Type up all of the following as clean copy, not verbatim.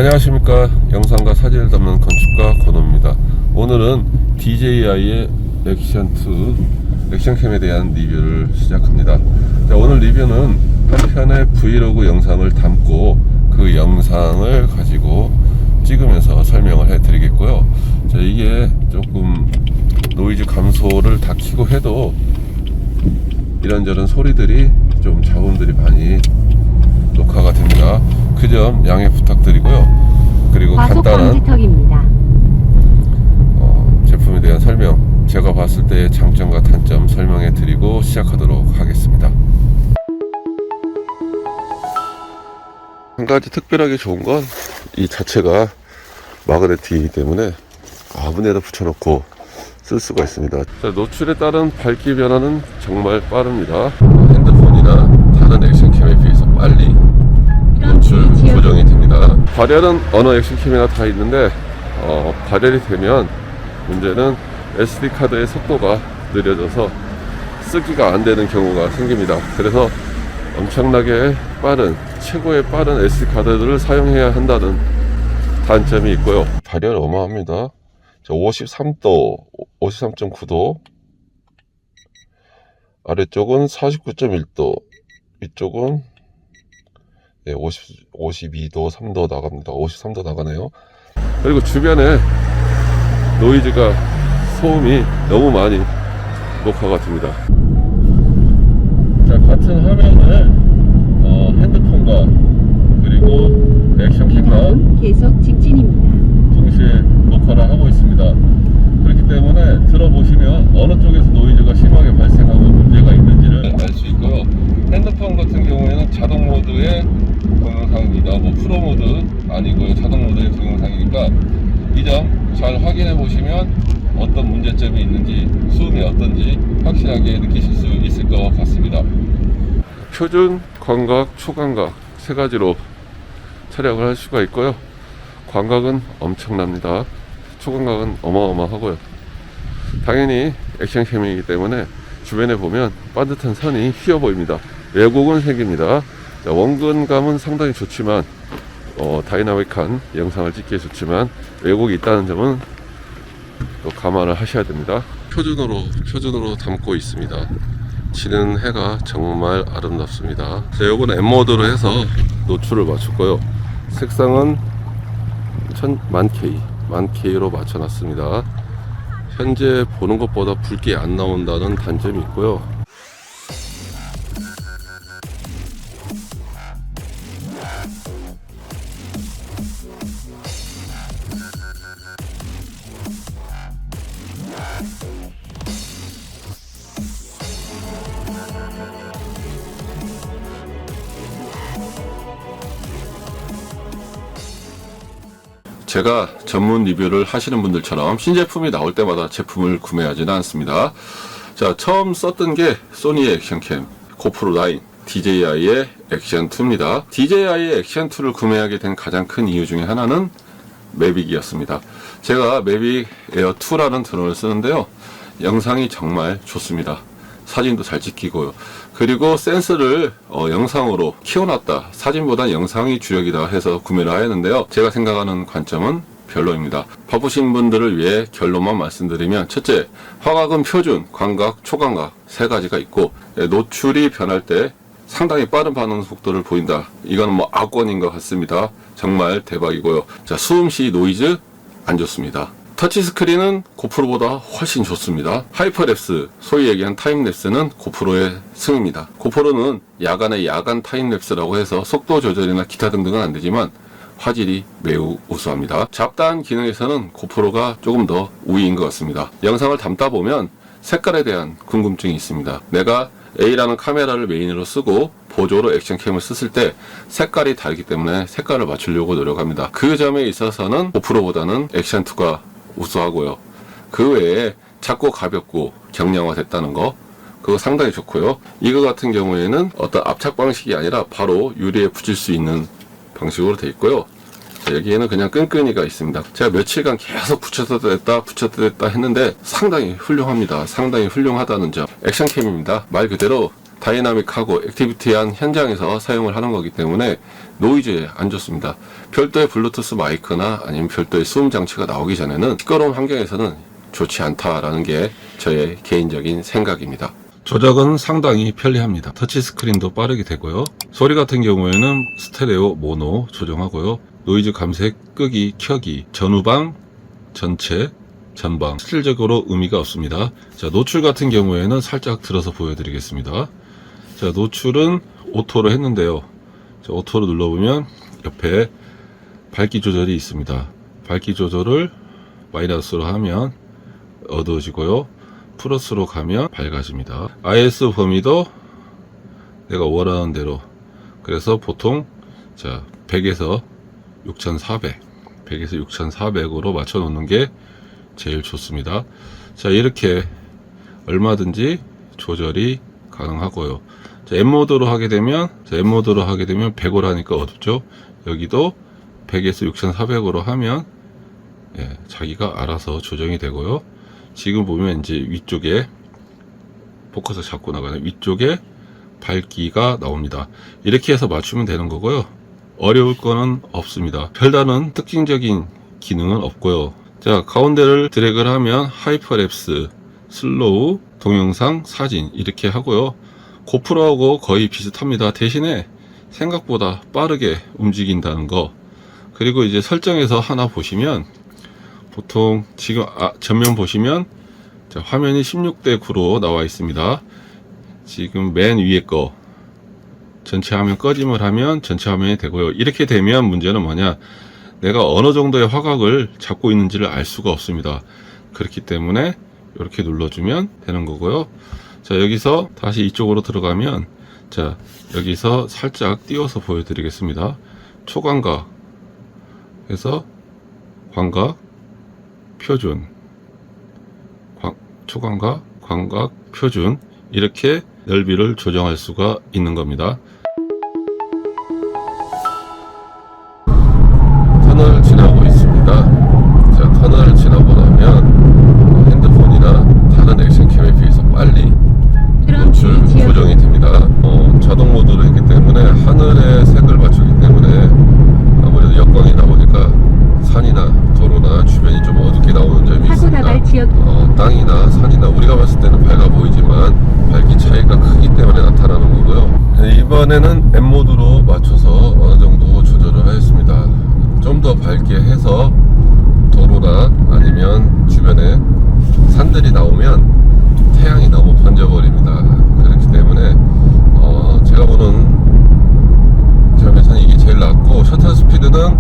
안녕하십니까. 영상과 사진을 담는 건축가 권호입니다. 오늘은 DJI의 액션2 액션캠에 대한 리뷰를 시작합니다. 자, 오늘 리뷰는 한 편의 브이로그 영상을 담고 그 영상을 가지고 찍으면서 설명을 해 드리겠고요. 자, 이게 조금 노이즈 감소를 다 켜고 해도 이런저런 소리들이 좀 잡음들이 많이 녹화가 됩니다. 그 점 양해 부탁드리고요. 그리고 간단한 제품에 대한 설명, 제가 봤을 때의 장점과 단점 설명해 드리고 시작하도록 하겠습니다. 한 가지 특별하게 좋은 건 이 자체가 마그네틱이기 때문에 아무데나 붙여놓고 쓸 수가 있습니다. 자, 노출에 따른 밝기 변화는 정말 빠릅니다. 핸드폰이나 다른 액션캠에 비해서 빨리 노출 조정이 됩니다. 발열은 어느 액션캠이나 다 있는데 발열이 되면 문제는 SD카드의 속도가 느려져서 쓰기가 안 되는 경우가 생깁니다. 그래서 엄청나게 빠른, 최고의 빠른 SD카드들을 사용해야 한다는 단점이 있고요. 발열 어마합니다. 53도, 53.9도, 아래쪽은 49.1도, 위쪽은 52도, 3도 나갑니다. 53도 나가네요. 그리고 주변에 노이즈가, 소음이 너무 많이 녹화가 됩니다. 자, 같은 화면을 핸드폰과 그리고 액션캠과 계속 직진입니다. 동시에 녹화를 하고 있습니다. 그렇기 때문에 들어보시면 어느 쪽에서 노이즈가 심하게 발생하고 문제가 있는지를 알 수 있고요. 핸드폰 같은 경우에는 자동 모드의 동영상입니다. 프로 모드 아니고요, 자동 모드의 동영상이니까 이 점 잘 확인해 보시면 어떤 문제점이 있는지, 소음이 어떤지 확실하게 느끼실 수 있을 것 같습니다. 표준, 광각, 초광각 세 가지로 촬영을 할 수가 있고요. 광각은 엄청납니다. 초광각은 어마어마하고요. 당연히 액션캠이기 때문에 주변에 보면 반듯한 선이 휘어 보입니다. 왜곡은 생깁니다. 자, 원근감은 상당히 좋지만 다이나믹한 영상을 찍기에 좋지만 왜곡이 있다는 점은 또 감안을 하셔야 됩니다. 표준으로 담고 있습니다. 지는 해가 정말 아름답습니다. 자, 요건 M모드로 해서 노출을 맞췄고요. 색상은 1000K로 맞춰놨습니다. 현재 보는 것보다 붉게 안 나온다는 단점이 있고요. 제가 전문 리뷰를 하시는 분들처럼 신제품이 나올 때마다 제품을 구매하지는 않습니다. 자, 처음 썼던 게 소니의 액션캠 고프로 9 DJI의 액션2입니다. DJI의 액션2를 구매하게 된 가장 큰 이유 중에 하나는 매빅이었습니다. 제가 매빅 에어 2라는 드론을 쓰는데요, 영상이 정말 좋습니다. 사진도 잘 찍히고요. 그리고 센스를 영상으로 키워놨다, 사진보다 영상이 주력이다 해서 구매를 하였는데요, 제가 생각하는 관점은 별로입니다. 바쁘신 분들을 위해 결론만 말씀드리면, 첫째, 화각은 표준, 광각, 초광각 세 가지가 있고 노출이 변할 때 상당히 빠른 반응 속도를 보인다. 이거는 악권인 것 같습니다. 정말 대박이고요. 자, 수음시 노이즈 안 좋습니다. 터치스크린은 고프로보다 훨씬 좋습니다. 하이퍼랩스, 소위 얘기한 타임랩스는 고프로의 승입니다. 고프로는 야간의 야간 타임랩스라고 해서 속도 조절이나 기타 등등은 안 되지만 화질이 매우 우수합니다. 잡다한 기능에서는 고프로가 조금 더 우위인 것 같습니다. 영상을 담다 보면 색깔에 대한 궁금증이 있습니다. 내가 A라는 카메라를 메인으로 쓰고 보조로 액션캠을 썼을 때 색깔이 다르기 때문에 색깔을 맞추려고 노력합니다. 그 점에 있어서는 고프로보다는 액션2가 우수하고요. 그 외에 작고 가볍고 경량화 됐다는 거, 그거 상당히 좋고요. 이거 같은 경우에는 어떤 압착 방식이 아니라 바로 유리에 붙일 수 있는 방식으로 되어 있고요. 자, 여기에는 그냥 끈끈이가 있습니다. 제가 며칠간 계속 붙였다 댔다 했는데 상당히 훌륭합니다. 상당히 훌륭하다는 점. 액션캠입니다. 말 그대로 다이나믹하고 액티비티한 현장에서 사용을 하는 거기 때문에 노이즈에 안 좋습니다. 별도의 블루투스 마이크나 아니면 별도의 수음 장치가 나오기 전에는 시끄러운 환경에서는 좋지 않다라는 게 저의 개인적인 생각입니다. 조작은 상당히 편리합니다. 터치스크린도 빠르게 되고요. 소리 같은 경우에는 스테레오, 모노 조정하고요. 노이즈 감색, 끄기, 켜기, 전후방, 전체, 전방. 실질적으로 의미가 없습니다. 자, 노출 같은 경우에는 살짝 들어서 보여드리겠습니다. 자, 노출은 오토로 했는데요. 자, 오토로 눌러보면 옆에 밝기 조절이 있습니다. 밝기 조절을 마이너스로 하면 어두워지고요. 플러스로 가면 밝아집니다. ISO 범위도 내가 원하는 대로. 그래서 보통 자 100에서 6400, 100에서 6400으로 맞춰 놓는 게 제일 좋습니다. 자, 이렇게 얼마든지 조절이 가능하고요. 자, M모드로 하게 되면 100으로 하니까 어둡죠. 여기도 100에서 6400으로 하면 자기가 알아서 조정이 되고요. 지금 보면 이제 위쪽에 포커스 잡고 나가는 위쪽에 밝기가 나옵니다. 이렇게 해서 맞추면 되는 거고요. 어려울 거는 없습니다. 별다른 특징적인 기능은 없고요. 자, 가운데를 드래그를 하면 하이퍼랩스, 슬로우, 동영상, 사진 이렇게 하고요. 고프로하고 거의 비슷합니다. 대신에 생각보다 빠르게 움직인다는 거. 그리고 이제 설정에서 하나 보시면 보통 지금 전면 보시면 자, 화면이 16대 9로 나와 있습니다. 지금 맨 위에 거 전체 화면 꺼짐을 하면 전체 화면이 되고요. 이렇게 되면 문제는 뭐냐, 내가 어느 정도의 화각을 잡고 있는지를 알 수가 없습니다. 그렇기 때문에 이렇게 눌러주면 되는 거고요. 자, 여기서 다시 이쪽으로 들어가면 자, 여기서 살짝 띄워서 보여드리겠습니다. 초광각 해서 광각, 표준, 초광각, 광각, 표준 이렇게 넓이를 조정할 수가 있는 겁니다. 터널 지나고 있습니다. 자, 터널을 지나고 나면 핸드폰이나 다른 액션캠에 비해서 빨리 노출 조정이 됩니다. 자동 모드로 했기 때문에 하늘의 색을 맞추기 때문에 아무래도 역광이 나오니까 산이나 도로나 주변이 좀 어둡게 나오는 점이 있습니다. 땅이나 산이나 우리가 봤을 때는 밝아 보이지만 밝기 차이가 크기 때문에 나타나는 거고요. 이번에는 M모드로 맞춰서 어느 정도 조절을 하였습니다. 좀 더 밝게 해서 도로나 아니면 주변에 산들이 나오면 태양이 너무 번져버립니다. 그렇기 때문에 제가 보는 점에서는 이게 제일 낫고, 셔터 스피드는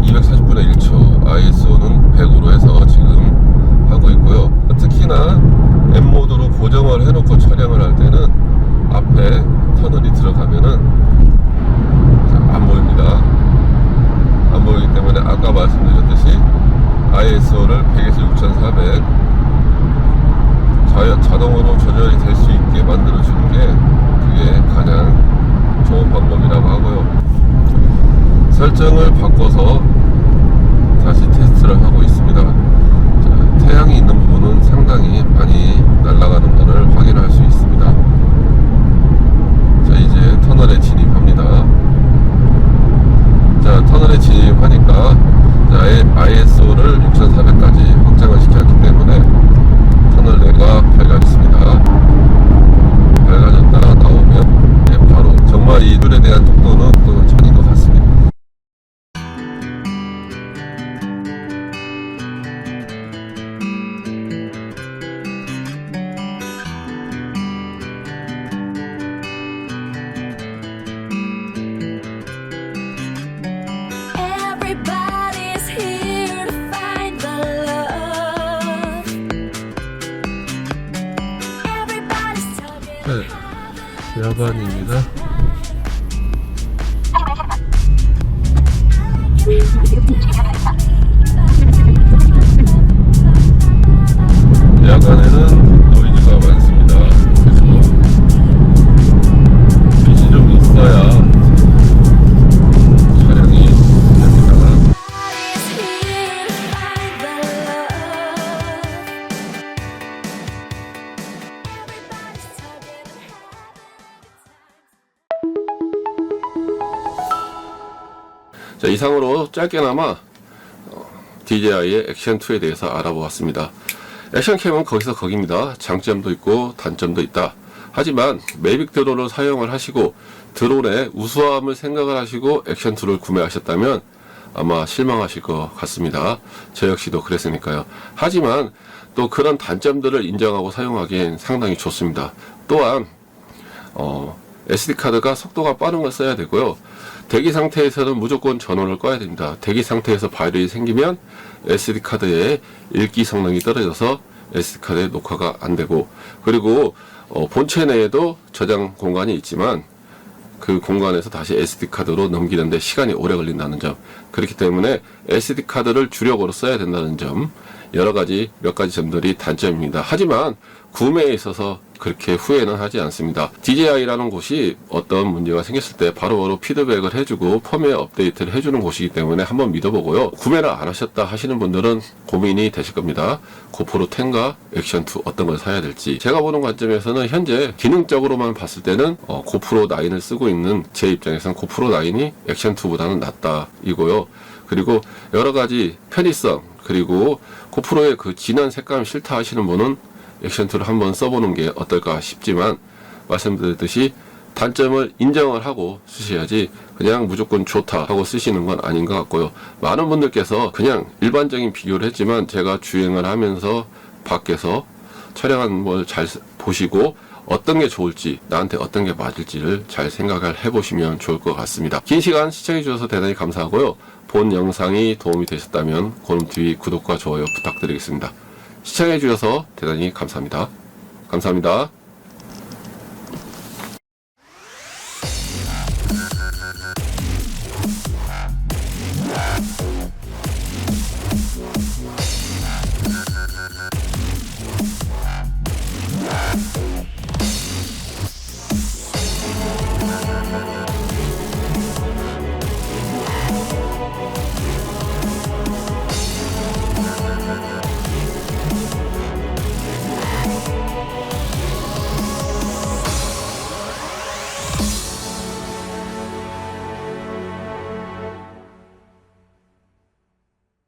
240분의 1초, ISO는 100으로 해서 지금 하고 있고요. 특히나 M모드로 고정을 해놓고 촬영을 할 때는 앞에 터널이 들어가면은 안 보입니다. 안 보이기 때문에 아까 말씀드렸듯이 ISO를 100에서 6400 자동으로 조절이 될 수 있게 만들어주는 게 그게 가장 좋은 방법이라고 하고요. 설정을 바꿔서 다시 테스트를 하고 있습니다. 자, 태양이 있는 부분은 상당히 많이 날아가는 것을 확인할 수 있습니다. 자, 이제 터널에 진입합니다. 자, 터널에 진입하니까 ISO를 6400까지 확장을 시켰기 때문에 터널 내가 밝아졌습니다. 밝아졌다가 나오면 바로 정말 이 줄에 대한 속도는 천인 것 같습니다. Everybody's here to find the love. Everybody's talking. 네, 야반입니다. 야간에는 노이즈가 많습니다. 그래서 빛이 좀 있어야 촬영이 됩니다. Everybody's here to find the love. Everybody's talking and having. 자, 이상으로 짧게나마 DJI의 액션2에 대해서 알아보았습니다. 액션캠은 거기서 거기입니다. 장점도 있고 단점도 있다. 하지만 매빅 드론을 사용을 하시고 드론의 우수함을 생각을 하시고 액션2를 구매하셨다면 아마 실망하실 것 같습니다. 저 역시도 그랬으니까요. 하지만 또 그런 단점들을 인정하고 사용하기엔 상당히 좋습니다. 또한 SD카드가 속도가 빠른 걸 써야 되고요. 대기 상태에서는 무조건 전원을 꺼야 됩니다. 대기 상태에서 바이럴이 생기면 SD카드의 읽기 성능이 떨어져서 SD카드의 녹화가 안 되고, 그리고 본체 내에도 저장 공간이 있지만 그 공간에서 다시 SD카드로 넘기는데 시간이 오래 걸린다는 점, 그렇기 때문에 SD카드를 주력으로 써야 된다는 점, 여러가지 몇 가지 점들이 단점입니다. 하지만 구매에 있어서 그렇게 후회는 하지 않습니다. DJI라는 곳이 어떤 문제가 생겼을 때 바로바로 피드백을 해주고 펌웨어 업데이트를 해주는 곳이기 때문에 한번 믿어보고요. 구매를 안 하셨다 하시는 분들은 고민이 되실 겁니다. 고프로 10과 액션2 어떤 걸 사야 될지. 제가 보는 관점에서는 현재 기능적으로만 봤을 때는 고프로 9을 쓰고 있는 제 입장에서는 고프로 9이 액션2보다는 낫다 이고요. 그리고 여러가지 편의성, 그리고 고프로의 그 진한 색감 싫다 하시는 분은 액션2를 한번 써보는 게 어떨까 싶지만, 말씀드렸듯이 단점을 인정을 하고 쓰셔야지 그냥 무조건 좋다 하고 쓰시는 건 아닌 것 같고요. 많은 분들께서 그냥 일반적인 비교를 했지만 제가 주행을 하면서 밖에서 촬영한 걸 잘 보시고 어떤 게 좋을지, 나한테 어떤 게 맞을지를 잘 생각을 해보시면 좋을 것 같습니다. 긴 시간 시청해 주셔서 대단히 감사하고요. 본 영상이 도움이 되셨다면 고놈TV 구독과 좋아요 부탁드리겠습니다. 시청해 주셔서 대단히 감사합니다. 감사합니다.